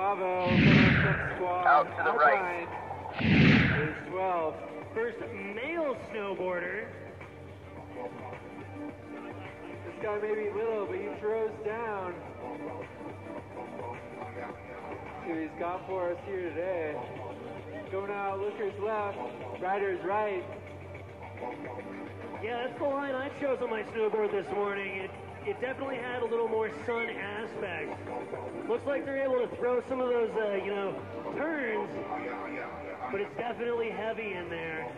Tavo, squad. Out to the right. Age 12. First male snowboarder. This guy may be little, but he throws down. See what he's got for us here today. Going out, Looker's left, Ryder's right. Yeah, that's the line I chose on my snowboard this morning. It definitely had a little more sun aspect. Looks like they're able to throw some of those, turns, but it's definitely heavy in there.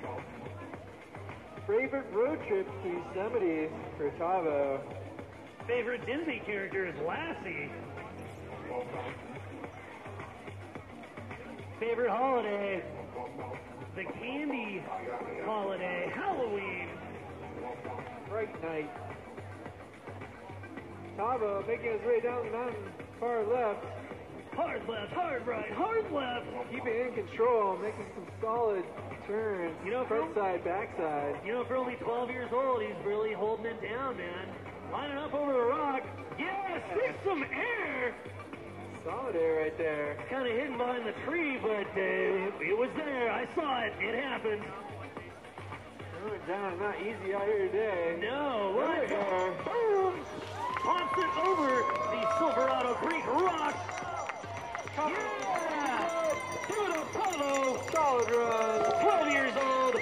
Favorite road trip to Yosemite for Tavo. Favorite Disney character is Lassie. Favorite holiday, the candy holiday, Halloween. Fright night. Tavo making his way down the mountain, far left. Hard left, hard right, hard left. Keeping in control, making some solid turns. Front side, back side. For only 12 years old, he's really holding it down, man. Lining up over the rock. Yes, there's some air. Solid air right there. Kind of hidden behind the tree, but it was there. I saw it. It happened. Going down, not easy out here today. No, look. Boom! Pops it over the Silverado Creek rock. Yeah! Through the Tavo. Solid run. 12 years old,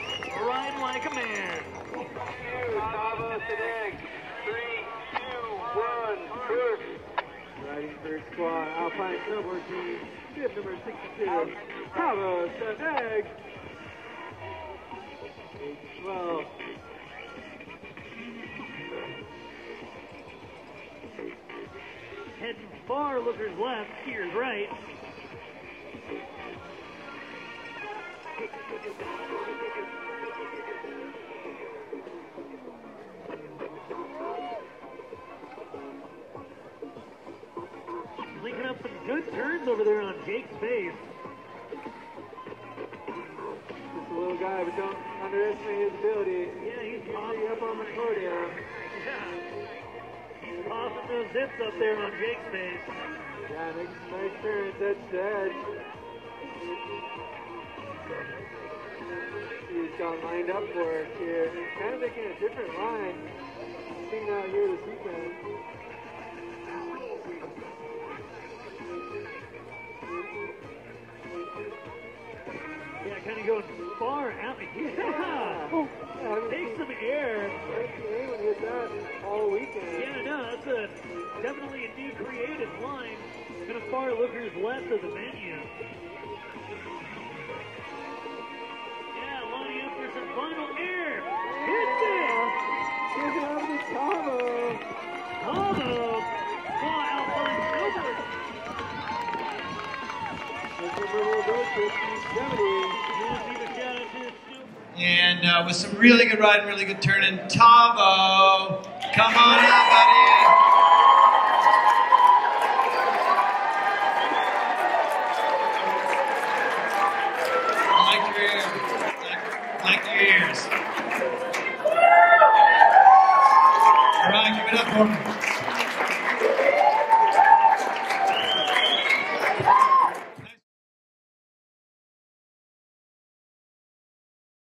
riding like a man. Tavo today. 3, 2, 1, first. Riding first squad, Alpine Snowboard Team, bib number 62, Tavo Seneg. Age 12. Heading far, Looker's left, Skiers right. Linking up some good turns over there on Jake's face. Just a little guy, but don't underestimate his ability. Yeah, he's Usually up on the podium. Yeah. Popping those zips up there on Jake's face. Yeah, making some nice turns, edge to edge. He's got lined up for us here. He's kind of making a different line. Seen out here this weekend. Yeah, kind of going far out. Yeah. Oh, Take some air. Anyone hit that all weekend. Yeah, no, that's definitely a new creative line. Kind of far Looker's left of the menu. Yeah, lining up for some final air. Hits it! Give it up to Tavo. Tavo! Well, Alpine Snowboard. That's a little road trip to Yosemite. And with some really good riding, really good turning, Tavo, come on out, buddy. I like your ears. All right, give it up for me.